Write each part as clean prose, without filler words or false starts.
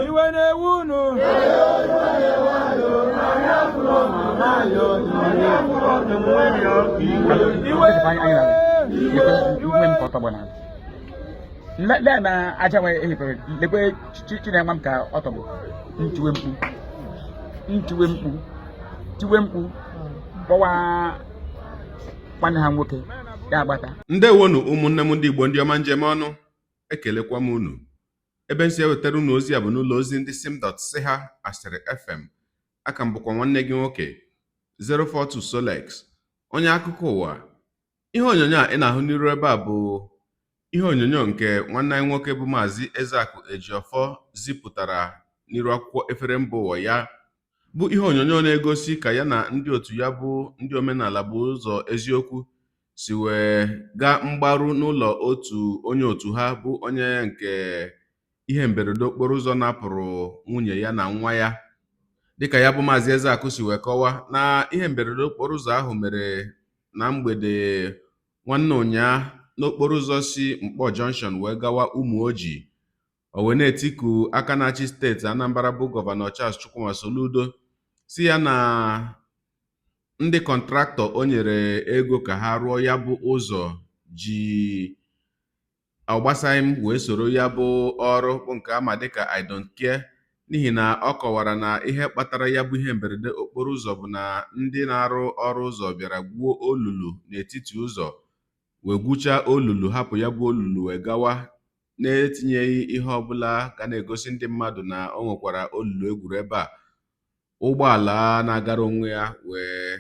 iwe na-ewunu Let na aja we elipere lekwe chine mam ka otobo ntiwe mkpu bowa kwana ha nwoke ya agbata ndewonu ụmụnne m ndị Igbo ndị ọma njem ọnụ ekelekwa m unu ebe nsi ewetara unu ozi a bụ n'ụlọ ozi ndị sim.ha asịrị FM aka m bụkwa nwanne gị nwoke 042 Solex onye akụkọ ụwa. Ihe onyonyo a ị na-ahụ n'iru ebe a bụ ihe onyonyo nke nwanne anyị nwoke bụ Maazị Ezeakụ Ejiofor zipụtara n'iru akwụkwọ efere mba ụwa ya, bụ ihe onyonyo na-egosi ka ya na ndị otu ya bụ ndị omenala bụ ụzọ eziokwu si wee gaa mgbaru n'ụlọ otu onye otu ha bụ onye nke ihe mberede okporo ụzọ napụrụ nwunye ya na nwa ya. Dịka ya bụ Maazị Ezeakụ si wee kọwaa na ihe mberede okporo ụzọ ahụ mere na mgbede nwanne ụnyaa n'okporo ụzọ si Mkpọ Junction wee gawa Ụmụoji. O wee na-etiku aka na-achị steeti Anambra bụ Gọvanọ Charles Chukwuma Soludo si ya na ndị Contractor o nyere ego ka ha rụọ ya bụ ụzọ ji agbasaghị wee soro ya bụ ọrụ bụ nke ama dịka I don't care, n'ihi na ọ kọwara na ihe kpatara ya bụ ihe mberede okporo ụzọ bụ na ndị na-arụ ọrụ ụzọ bịara gwuo olulu n'etiti ụzọ wee gwuchaa olulu, hapụ ya bụ olulu wee gawa na-etinyeghị ihe ọbụla ga na-egosi ndị mmadụ na o nwekwara olulu egwuru ebe a. Ụgbọala na-agara onwe ya wee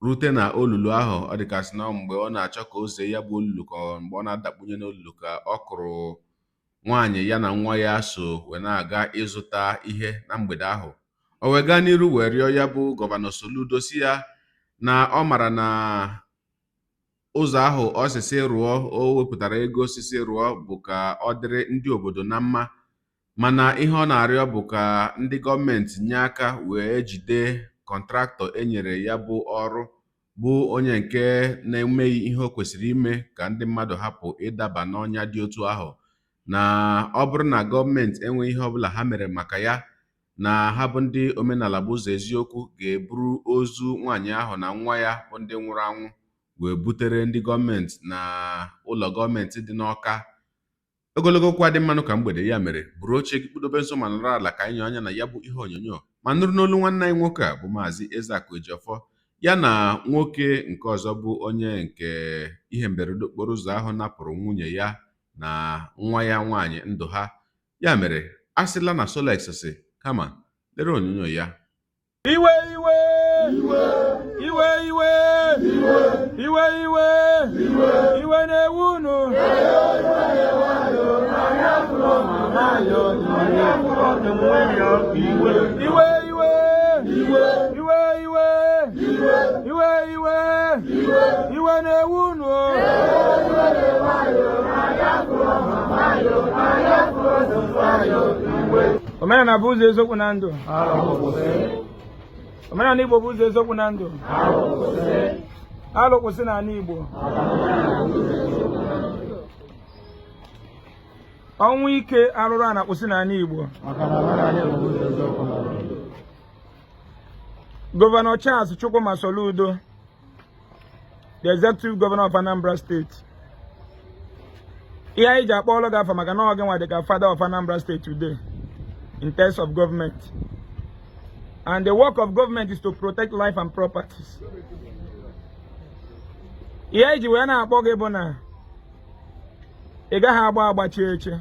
rute na olulu ahụ. Ọ dịkasị na mgbe ọ na-achọ ka o zee ya bụ olulu ka mgbe ọ na-adakpunye n'olulu ka ọ kụrụ nwaanyị ya na nwa ya so wee na-aga ịzụta ihe na mgbede ahụ. O wee gaa n'iru wee rịọ ya bụ Gọvanọ Soludo si ya na ọ mara na ụzọ ahụ osisi rụọ, o wepụtara ego osisi rụọ bụ ka ọ dịrị ndị obodo na mma, mana ihe ọ na-arịọ bụ ka ndị gọọmenti nye aka wee jide kọntraktọ enyere ya bụ ọrụ bụ onye nke na-emeghị ihe o kwesịrị ime ka ndị mmadụ hapụ ịdaba n'ọnya dị otu ahụ. Na ọ bụrụ na gọọmenti enweghị ihe ọbụla ha mere maka ya, na ha bụ ndị omenala bụ ụzọ eziokwu ga-eburu ozu nwaanyị ahụ na nwa ya bụ ndị nwụrụ anwụ wee butere ndị gọọmenti na ụlọ gọọmenti dị n'Ọka. Ogologo okwu adị mmanụ ka mgbede, ya mere buru oche gị kpudobe nso ma nọrọ ala ka anyị nye anya na ya bụ ihe onyonyo ma nụrụ n'olu nwanne anyị nwoke a bụ Maazị Ezeakụ Ejiofor ya na nwoke nke ọzọ bụ onye nke ihe mberede okporo ụzọ ahụ napụrụ nwunye ya na nwa ya nwaanyị ndụ ha. Ya mere asịla na Solex si kama lere onyonyo ya. iwe na-ewunu iwe na-ewunu omenala bụ ụzọ eziokwu na ndụ. Omenala Igbo bụ ụzọ eziokwu na ndụ. Alụ kwụsị n'ala Igbo. Ọnwụ ike arụrụ a na-akwụsị n'ala Igbo. Gọvanọ Charles Chukwuma Soludo, the executive governor of Anambra State. Ihe anyị ji akpọ ọlụ gị afa maka na ọ gị nwa dị ka father of Anambra State today in terms of government. And the work of government is to protect life and properties. Ihe anyị ji wee na-akpọ gị bụ na ị gaghị agba agbachi eche.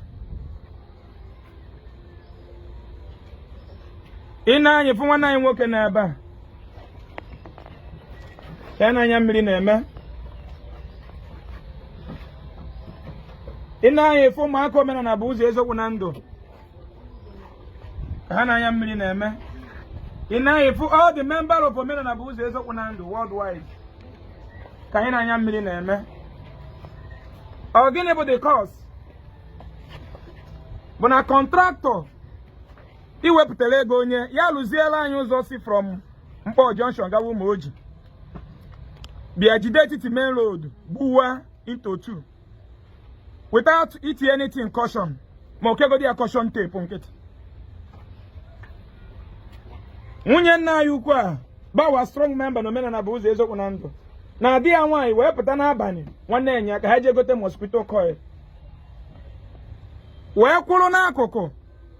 Ị na-anya fụ nwanne anyị nwoke n'ebe a ka ya na-anya mmiri na-eme. Ị na-anya efu ụmụaka omenala bụ ụzọ eziokwu na ndụ ka ha na-anya mmiri na-eme. Ị na-anya efu all the members of omenala bụ ụzọ eziokwu na ndụ worldwide ka anyị na-anya mmiri na-eme. Ọ gịnị bụ the cause? Bụ na Contractor iwepụtara ego onye ya lụziela anyị ụzọ si from Mkpọ Junction gawa Ụmụoji, bịa jide etiti main road gbuwa into two. without eating anything caution. Mokego dia caution tape nkịtị. Nwunye nna anyị ukwu a bawa strong member n'omenala bụ ụzọ eziokwu na ndụ. Na di ya nwaanyị wee pụta n'abalị nwanne enyi ka ha jee gote mosquito coil. Wee kwụrụ n'akụkụ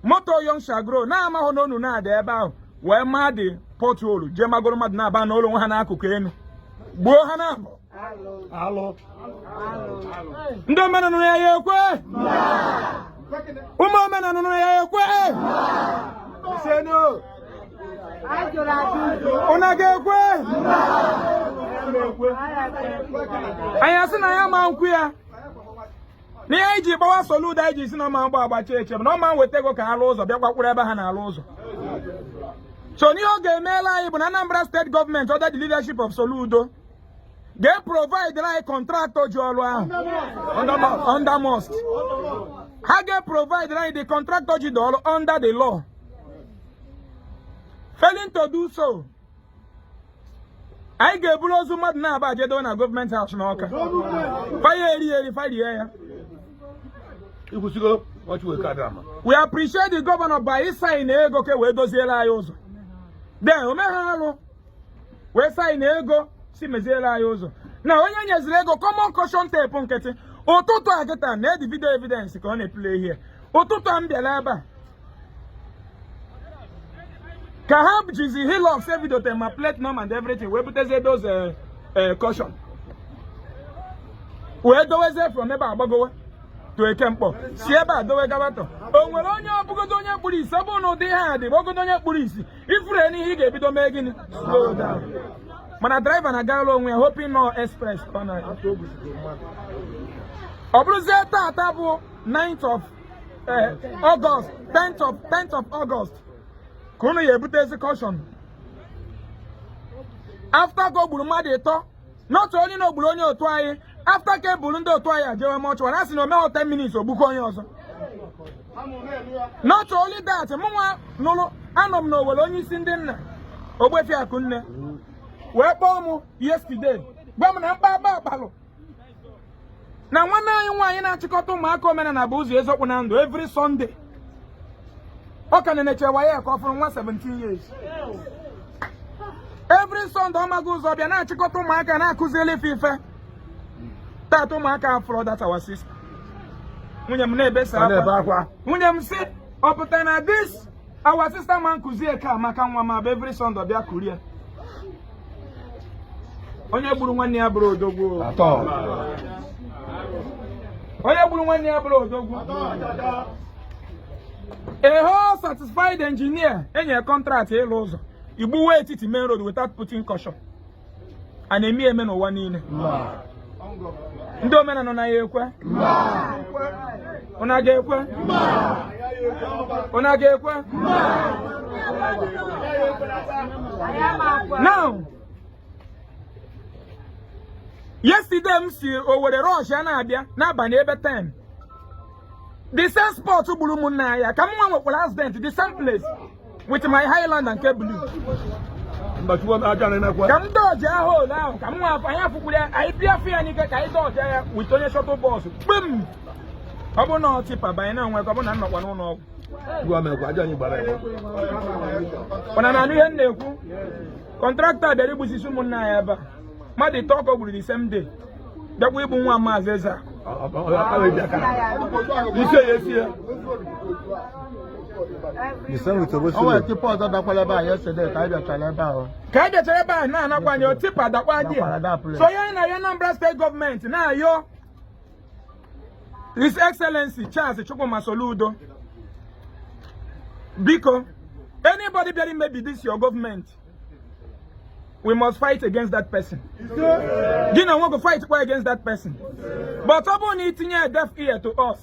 moto young shagro na-amahụ n'onu na-ada ebe ahụ wee maa dị pothole jee magoro mmadụ na-aba n'ụlọ nwe ha n'akụkụ enu gbuo ha na-abụ. Ndị omenala ya ekwe ụmụ omenala ya ekwe ụna ga-ekwe anyị asị na ya ma nkwụ ya n'ihe anyị ji gbawa Soludo anyị ji si na ọma mgba agbacha eche bụ na ọma nweta ego ka ha lụ ụzọ bịa kwakwuru ebe ha na-alụ ụzọ. So n'ihe ọ ga-emeela anyị bụ na Anambra State Government under the leadership of Soludo ga-provide anyị contractor ji ọrụ ahụ under must. Ha ga-provide anyị the contractor ji dị ọrụ under the law. Failing to do so, anyị ga-eburu ozu mmadụ na-aba jedo na government house n'Awka. Fire eri fire ya. We appreciate the governor by his sign ego ke wee doziela anyị ụzọ. Then omeghalụ wee sign ego si meziela anyị ụzọ. Na onye nyeziri ego common caution tape nkịtị ụtụtụ a kịta na edi video evidence ka ọ na-play here. Ụtụtụ a m bịara ebe a ka ha jizi hilux evidote ma plate number and everything wee buteze those caution wee doweze from ebe agbagowe to Ekemkpọ si ebe a dowe gabato. O nwere onye ọbụgodo onye kpụrụ isi ọ bụrụ na ụdị ha dị ogodo onye kpụrụ isi ifuru n'ihe ị ga-ebido mee gịnị slow down. Mana driver na-agala onwe ya hoping no express ọ bụrụzie tata bụ 9th of August 10th of August ka unu ya ebutezi caution after ka o gburu mmadụ ịtọ not only na ogburu onye otu anyị after ka eburu ndị otu anyị ajewe mọchụwa na sị na omehọ 10 minutes ogbukọ onye ọzọ. Not only that mụnwa nụrụ anọ m n'Owere onye isi ndị nna Ogbefi Akụnne wee kpọọ m yesterday gwa m na mkpagba akpalụ na nwanne anyị nwaanyị na-achịkọta ụmụaka omenala bụ ụzọ eziokwu na ndụ every Sunday. Ọ ka na-enechewa ya ka ọ fụrụ nwa 17 years. Every Sunday ọ maghị ụzọ bịa na-achịkọta ụmụaka na-akụzili ife tata ụmụaka afọrọ that our sister. Nwunye m na-ebesa akwa. Nwunye m si ọ pụtara na this our sister ma nkụzie ka maka nwa ma bụ every Sunday bịa kurie. Onye gburu nwanne ya bụrụ odogwu. Onye gburu nwanne ya bụrụ odogwu. A whole satisfied engineer enye contract ịlụ ụzọ igbuwe etiti main road without putting caution. A na-eme eme n'ụwa niile. Ndị omenala na ya ekwe. Ụna ga-ekwe. Ụna ga-ekwe. Now, yesterday m si Owerri rush ya na-abịa n'abalị ebe 10. The same spot gburu ụmụnna ya ka m nwa nwekwara accident the same place with my Highland and Blue. Ka m dọji ahụ ole ahụ ka m nwa anyị afụkwuru ya anyị bịa fụ ya n'ike ka anyị dọji ya with onye shuttle bus kpem. Ọ bụ na ọ tipa banye na onwe ka ọ bụ na nnọkwa n'ụlọ ọgwụ. Mana na anụ ihe m na-ekwu Contractor bịara igbusisi ụmụnna ya ebe a mmadụ ịtọ ka o gburu the same day bịakwa igbu nwa Maazị Eze. Ka anyị bịachara ebe a na-anakwa anya otipa dakwa dị ya. So ya na Anambra State Government na-ayọ His Excellency Charles Chukwuma Soludo biko anybody bịara maybe this your government we must fight against that person. You know, we go fight against that person. But someone eating a deaf ear to us.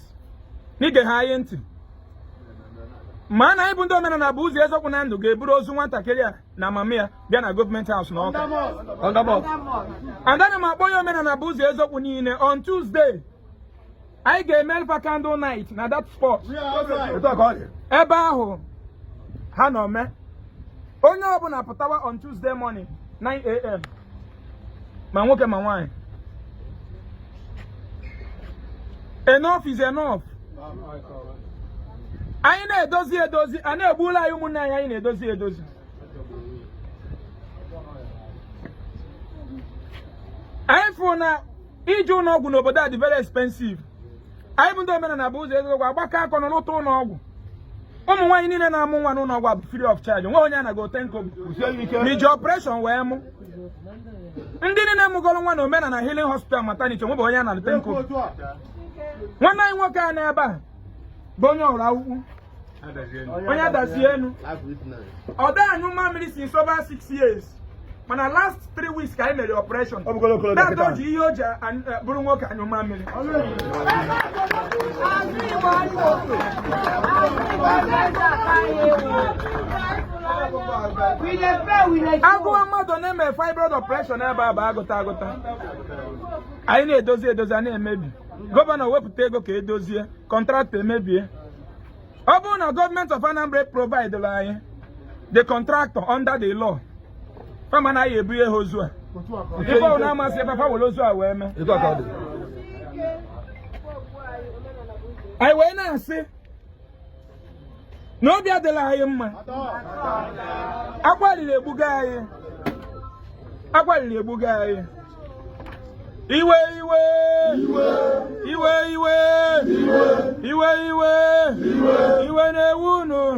Nige hayenti. Man, I even don't know na buzi ezo kunando ge burozu wanta kelia na mamia bia na government house na Awka. And then my boy men na buzi ezo kunine on Tuesday. I get Melfa candle night na that spot. Ebe ahụ ha no me. Onye ọbụla pụtawa on Tuesday morning 9 a.m. Ma nwoke ma nwaanyị. Enough is enough. Anyị na-edozi, a na-egbula anyị ụmụnne anyị na-edozi. Anyị fụ na ije ụlọ ọgwụ n'obodo a dị very expensive. Anyị bụ ndị omenala bụ ụzọ eziokwu agbakọ akọ n'ụlọ ụlọ ọgwụ. Ụmụ nwaanyị niile na-amụ nwa n'ụlọ ọgwụ bụ free of charge. Nwa onye anaghị ote nko n'iji operation wee mụ. Ndị niile mụgoro nwa na omenala healing hospital maternity onwe bụ onye na-alụte nko. Nwanne anyị nwoke a n'ebe a bụ onye ọrụ akwụkwọ. Onye adazi enu. Ọ dị anyụ mamịrị since over 6 years. Mana last 3 weeks ka anyị mere operation. That ji ihe o ji bụrụ nwoke anyụ mamịrị. Agụwa mmadụ na-eme fibroid operation ebe a bụ agụta. Anyị na-edozi a na-emebi. Gọvanọ wepụta ego ka edozie, contractor emebie. Ọ bụrụ na gọọmenti of Anambra provide anyị the contractor under the law. Fama na ebu ihe ozu a. Ife ọ na-amasị ebe fa were ozu a wee mee. Anyị wee na-asị na obi adịla anyị mma. Agbalịrị egbuga anyị. Iwe na-ewu unu.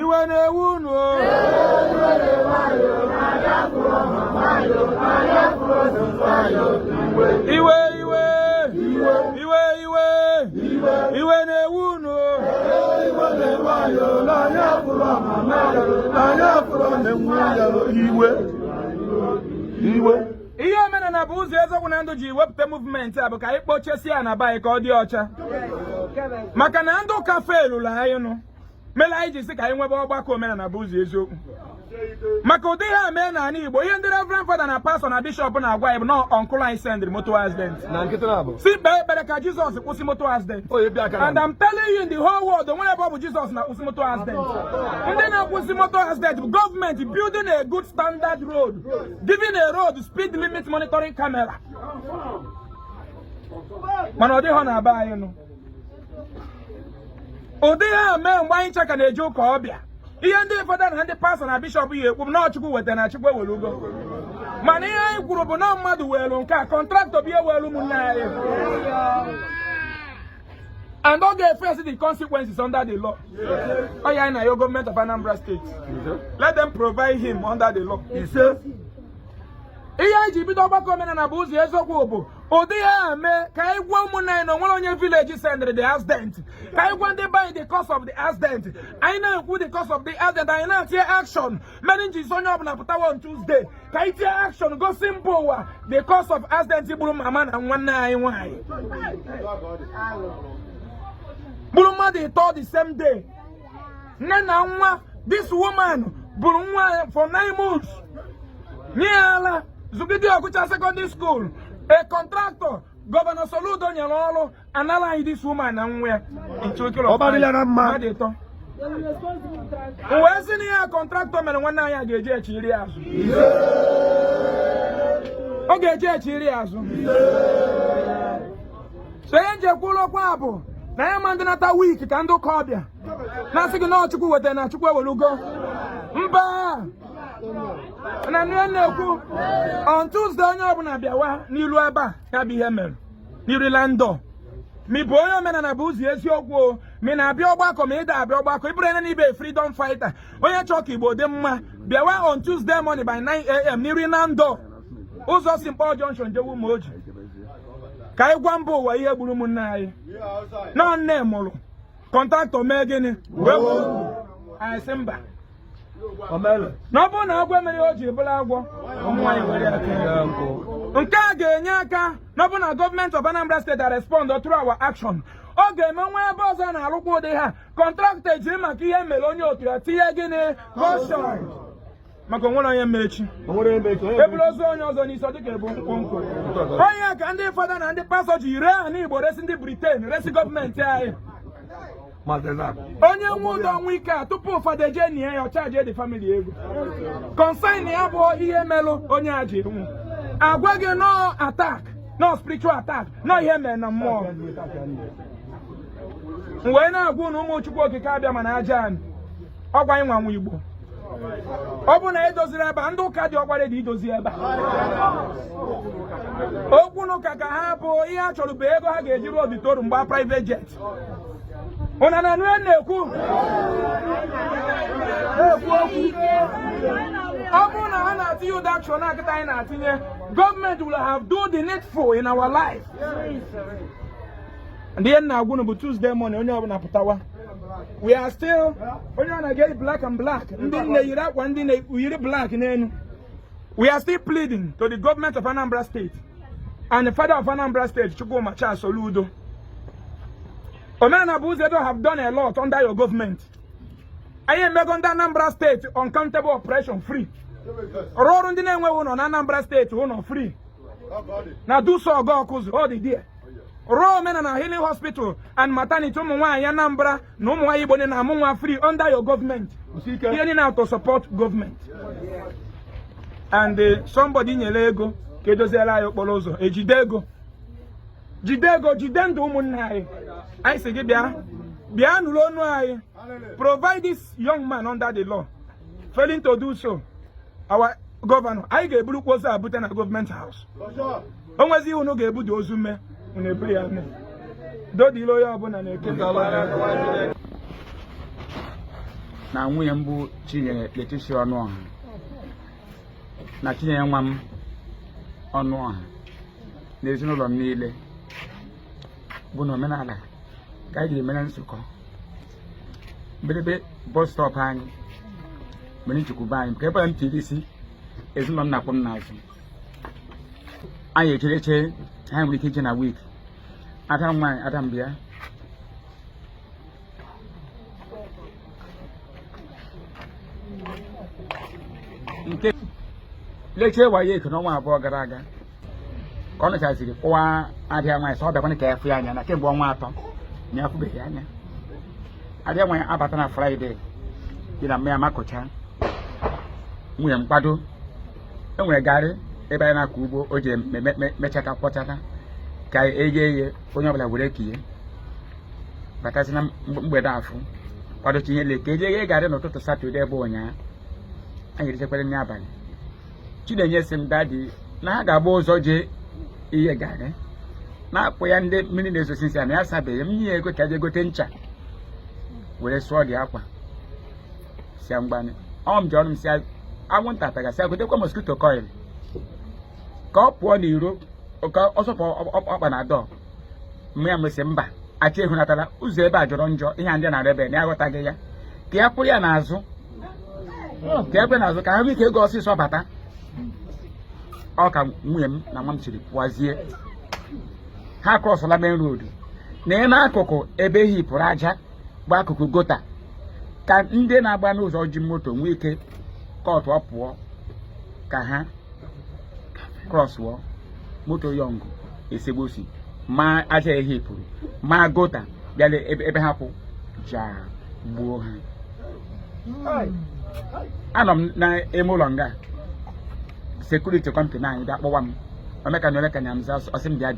Iwe na-ewu unu. Iwe na-ewu unu. Ihe omenala bụ ụzọ eziokwu na ndụ ji wepụta movement a bụ ka anyị kpochesie ya na be anyị ka ọ dị ọcha. Maka na ndụ ụka felụrụ anyị nụ. Mere anyị ji sị ka anyị nwebe ọgbakọ omenala bụ ụzọ eziokwu. Maka ụdị ihe a mee n'ala Igbo, ihe ndị Reverend Father na Pastor na Bishop na-agwa anyị bụ na uncle anyị sendịrị motor accident. Si kpee ekpere ka Jizọs kwụsị motor accident. And I'm telling you in the whole world, onwere ebe ọ bụ Jizọs na-akwụsị motor accident. Ndị na-akwụsị motor accident bụ gọọmenti building a good standard road, giving a road speed limit monitoring camera. Mana ọ dịghọ na-aba anyị nụ. Ụdị ihe a mee mgbe anyị chaka na-eje ụka ọbịa. Ihe ndị Fada na ndị Pastor na Bishop ihe ekwu na Chukwu weta na Chukwu ewere ugo. Mana ihe anyị kwuru bụ na mmadụ welu nke a, Contractor bụ ihe welu ụmụnne anyị. And all they face the consequences under the law. Oh yeah, na your government of Anambra State. Let them provide him under the law. He says. Ihe anyị ji bido ọgbakọ omenala bụ ụzọ eziokwu bụ ụdị ya mee ka anyị gwa ụmụnne anyị na onwere onye village sendịrị the accident. Ka anyị gwa ndị banyị the cause of the accident. Anyị na-ekwu the cause of the accident. Anyị na-atie action. Many njizi onye ọbụla pụtawa on Tuesday. Ka anyị tie action gosi mba ụwa the cause of accident gburu mama na nwanne anyị nwaanyị. Gburu mmadụ ịtọ the same day. Nne na nwa, this woman gburu nwa for 9 months. Nye ala Zugidi Okucha Secondary School, a contractor, Governor Soludo nyere ọrụ anala anyị this woman na nwa ya. Wee sị na ihe contractor mere nwanne anyị ga-eji echiri azụ. Ọ ga-eji echiri azụ. So ihe njekwuru okwu abụ na ya ma ndị nata week ka ndị ụka ọbịa. Na-asị gị na Chukwu wetara na Chukwu ewelugo. Mba! Na na-ekwu on Tuesday onye ọbụla bịawa n'ilu ebe a ya bụ ihe mere n'iru landọ mi bụ onye omenala bụ ụzọ eziokwu mi na-abịa ọgbakọ ma ịda abịa ọgbakọ ịbụrụ onye n'ibe freedom fighter onye chọọ ka Igbo dị mma bịawa on Tuesday morning by 9 AM n'iru landọ ụzọ Simple Junction jewu ma oji ka anyị gwa mba ụwa ihe gburu ụmụnne anyị na nne mụrụ Contractor mee gịnị anyị sị mba na ọ bụrụ na agwọ emere o ji bụrụ agwọ nke a ga-enye aka na ọ bụrụ na gọọmenti of Anambra State respond through our action ọ ga-eme nwa ebe ọzọ na-arụkwa ụdị ha Contractor ejiri maka ihe mere onye otu ya tinye gịnị goshon maka onwere onye mmechi eburu ozu onye ọzọ n'isi ọ dịka ebu mkpụmkpụ onye ka ndị Fada na ndị Pastor ji ree ha n'Igbo resi ndị Britain resi gọọmenti anyị onye nwe ụdọ ọnwụ ike a tupu ụfọdụ eje nie ya ọcha je the family ego consign ya bụ ihe melụ onye a ji enwu agwa gị no attack no spiritual attack no ihe mere na mmụọ wee na-agwa na ụmụ Chukwu okike abịa mana aja anyị ọgwa anyị nwanwe Igbo ọ bụ na edoziri ebe a ndị ụka dị ọgbara dị idozi ebe okwu n'ụka ka ha bụ ihe a chọrọ bụ ego ha ga-eji ruo auditorium gbaa private jet ụna na nue na-ekwu ọ bụrụ na ha na-atinye ụdọ akshọn akịta anyị na-atinye gọọmenti will have do the needful in our life. ndị ihe na-agwụ bụ Tuesday morning onye ọbụla pụtawa we are still onye ọ na-aga black and black ndị na-eyiri akwa ndị na-eyiri black n'elu we are still pleading to the government of Anambra State and the father of Anambra State Chukwuma Charles Soludo. Omenala bụ ụzọ have done a lot under your government. Anyị emego ndị Anambra State uncountable operation free. Ọrụ ọrụ ndị na-enweghị ụlọ na Anambra State ụlọ free. Na duso ọgọ ọkụzụ ọ dị there. Ruo omenala healing hospital and maternity ụmụ nwaanyị Anambra na ụmụ nwaanyị Igbo na-amụ nwa free under your government. Ihe niile na to support government. And somebody nyere ego ka edoziela anyị okporo ụzọ ejide ego jide ndụ ụmụnne anyị. Anyị sị gị bịa nụrụ ọnụ anyị. Provide this young man under the law. Failing to do so, our governor, anyị ga-eburukwa ozu abute na government house. O nwezi unu ga-ebudo ozu mme unu eburu ya mme. Dodilo onye ọbụla na-eke na nwunye mbụ Chinyere Leticia Ọnụọha na Chinyere nwa m Ọnụọha na ezinụlọ m niile bụ na omenala ka anyị ga-emere nzukọ mberebe bus stop anyị mere nchekwube anyị nke ebe m tiri isi ezinụlọ m na-akpọ m n'azụ anyị echereche ha nwere ike ije na week ada nwaanyị Adam bịa nke lechie waye eke n'ọnwa abụọ gara aga ka ọ nụchaziri kpụwa adịa nwaanyị sọ ọ bịakwana ka ya fụ ya anya na kemgbe ọnwa atọ na ya fụbeghị anya adịa nwaanyị abata na Fraịde dị na mmanya makụcha nwunye mkpado enwere garị ebe anyị na-akọ ugbo o ji mechata kpọchata ka eghe onye ọbụla were kiye batasị na mgbede afọ kwadochi ihe le ka eji eghe garị n'ụtụtụ Satọde ebe ụnyaahụ anyị erichekwara nri abalị Chinenye sị m dadi na ha ga-agba ụzọ jee ihe garị na-akpụ ya ndị mmiri na-ezosi nsị na ya sabeghị m nye ego ka je gote ncha were sụọ dị akwa si ya mgbanị ọ m ji ọrụ m si anwụnta tagasị agotekwa mosquito coil ka ọ pụọ n'iro ka ọ sọpụ ọkpa na dọ mgbe ya mesị mba achị ehunatala ụzọ ebe a jọrọ njọ ihe ndị na ebe na aghọtaghị ya ka ya pụrụ ya n'azụ ka ebe n'azụ ka ha nwee ike ego ọsịsọ bata ọ ka nwunye m na nwa m siri pụazie ha krọsụla main road na ị n'akụkụ ebe hipụrụ aja bụ akụkụ gota ka ndị na-agba n'ụzọ ji moto nwee ike kọtụ ọ pụọ ka ha krọsụọ moto yọngụ esegbosi ma aja ehipụrụ ma gota bịala ebe ha kwụ ja gbuo ha. Anọ m n'ime ụlọ nga sekuriti kọmpani anyị bịa kpọwa m omeka na mza ọsị m bịa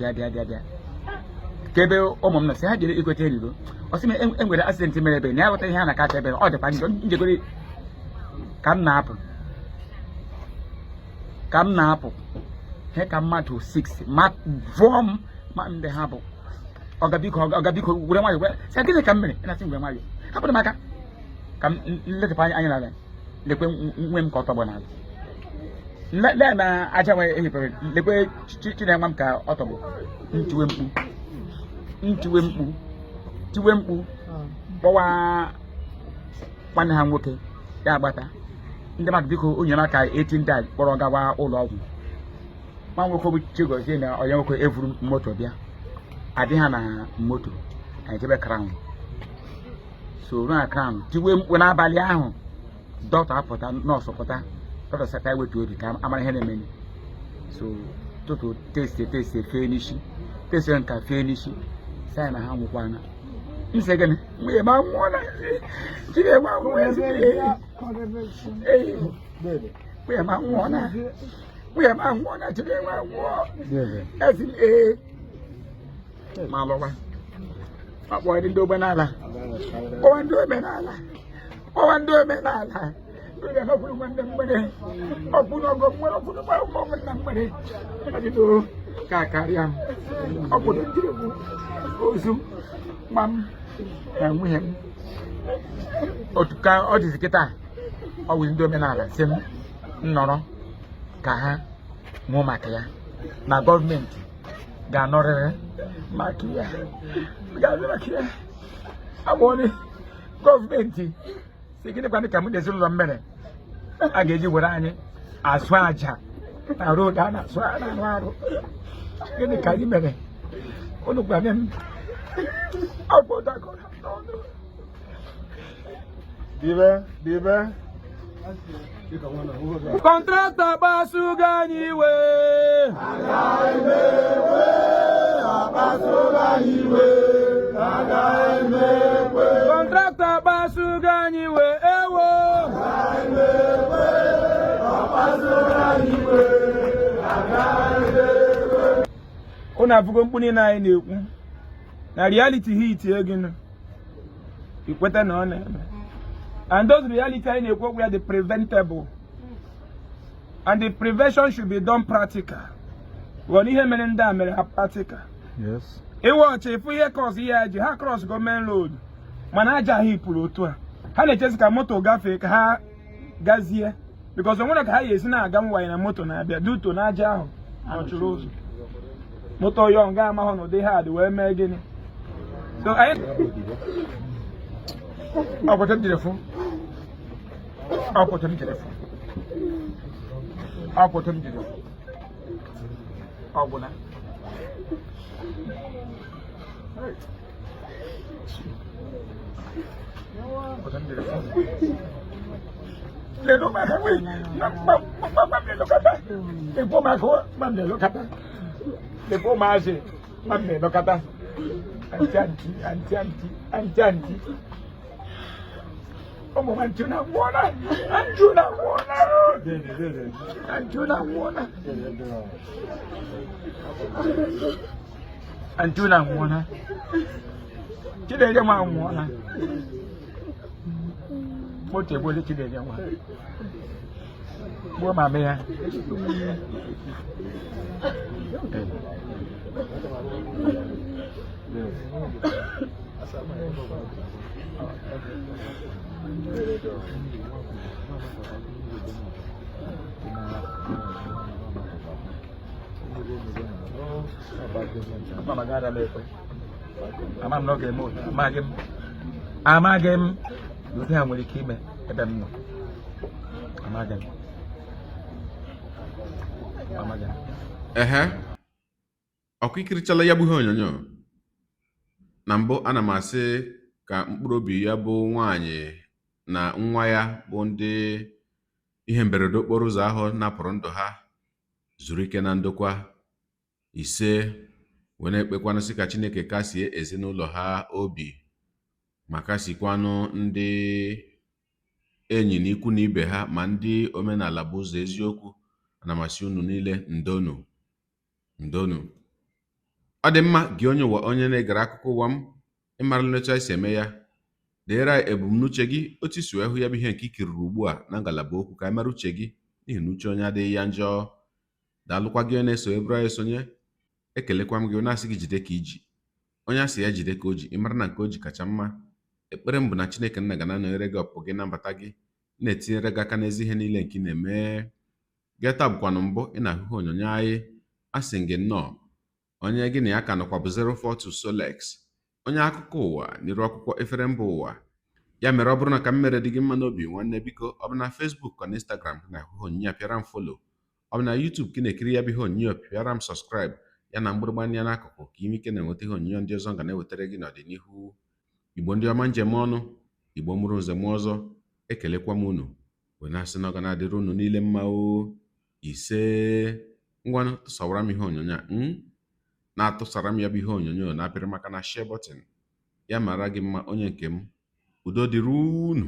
ka ebe ụmụ m nọ si ha jere igote eriro ọsị m enwere asidenti mere ebe na ya ghọta ihe a na-akacha ebe ọ dịkwa njọ njegori ka m na-apụ he ka mmadụ 6 ma vụọ m ma ndị ha bụ ọgabiko were nwayọ sị gịnị ka m mere na-asị mgbe nwayọ hapụrụ m aka ka m nletịpụ anya n'ala lekwe nwe m ka ọ tọgbọ n'ala nle na aja nwe ehipere lekwe Chinenye nwa m ka ọ tọgbọ ntiwe mkpu kpọwa nwanne ha nwoke ya agbata ndị mmadụ biko onye aka 18 kpọrọ gawa ụlọ ọgwụ nwa nwoke bụ Chigozie na onye nwoke evuru moto bịa adị ha na moto anyị jebe Crown so na Crown tiwe mkpu n'abalị ahụ dọkịta apụta nọọsụ pụta dọkịta sata wetu obi ka amara ihe na-eme so tụtụ testi fee n'isi testi nka fee n'isi sayị na ha nwụkwana Second, we about one. We about one. We about one. We about one. Today, as in a Malawa. What boy didn't do banana? Oh, and do a banana. Oh, and do a banana. We have a woman money. Oh, put on one of the moment money. I do. Kakariam. Oh, put it to you. Mam. And we have Otuka, what is it? I will do banana. Sim. No. Kaha. More makia. Na government. Ganore. Makia. Makia. I want it. Government. Seeking to come with the Zulu minute. I gave you what I need. I swear, I wrote down, I swear, I wrote. In the Kalimene. Oh, look at him. I'll put that on. Diva. Contractor Basuganiwe. Contractor Basuganiwe. Ona vugo mpuni na anyị na-ekwu na reality hit again. Ikweta na ọ na-eme. And those reality anyị na-ekwu we are the preventable. And the prevention should be done practical. When ihe mere ndị a mere ha practical. Yes. Watch if we cross here, ha cross government road. Mana aja ha ipuru otu a. Ha na-echezi ka moto gafee ka ha gazie. Because onwere ka ha yesi na-aga nwanyị na moto na-abịa due to na aja ahụ achụrụ ụzọ. Moto yo nga ama ho no dey hard we mee gịnị. So I opportunity the phone. Opportunity the phone. Opportunity the phone. Obuna. Opportunity the phone. Le no ma we. Ma look at that. Le po ma ko, ma look at that. Le po ma je, ma look at that. Anti. Oh, Antuna Mona. Today, Mona. What a bullet today, young one. What my man? I'm not getting more. Amagem. You think I'm going to keep me? I don't know. Amagem. Ọkụ ikirichala ya bụ ihe onyonyo. Na mbụ ana m asị ka mkpụrụ obi ya bụ nwaanyị na nwa ya bụ ndị ihe mberede okporo ụzọ ahụ napụrụ ndụ ha zuru ike na ndokwa. Ise wee na-ekpekwanụ sị ka Chineke kasie ezinụlọ ha obi ma kasikwanụ ndị enyi na ikwu na ibe ha ma ndị omenala bụ ụzọ eziokwu. Ana m asị unu niile ndonu. Ọ dị mma gị onye na-egere akụkọ ụwa m ịmara nlecha isi eme ya. Deere ebumnuche gị otu isi wee hụ ya bụ ihe nke ikiriri ugbu a na ngalaba okwu ka mara uche gị n'ihi na uche onye adịghị ya njọ. Daalụkwa gị na-eso eburu anyị esonye. Ekelekwa m gị na-asị gị jide ka iji. Onye asị ya jide ka o ji ịmara na nke o ji kacha mma. Ekpere m bụ na Chineke nna ga na-anọnyere gị ọpụ gị na mbata gị na-etinyere gị aka n'ezi ihe niile nke ị na-eme. Gị taa bụkwanụ mbụ ị na-ahụhụ onyonyo anyị. Asị gị nnọọ. Onye gị na ya ka nọkwa bụ 042 Solex, onye akụkọ ụwa n'iru akwụkwọ efere mba ụwa. Ya mere ọ bụrụ na ka m mere dị gị mma n'obi nwanne, biko ọ bụ na Facebook ka na Instagram na ahụhụ onyinye pịara m follow. Ọ bụ na YouTube ka na-ekiri ya bụ ihe onyinye pịara m subscribe ya na mgbịrịgba anya n'akụkụ ka ime ike na-enweta ihe onyinye ndị ọzọ ga na-ewetara gị n'ọdịnihu. Igbo ndị ọma njem ọnụ, Igbo mụrụ nze m ọzọ, ekelekwa m unu wee na-asị na ọ ga na-adịrị unu niile mma o. Ise ngwanụ tụsawara m ihe onyonyo a na-atụsara m ya bụ ihe onyonyo na-apịrị maka na share button ya mara gị mma onye nke m. Udo dịrị unu.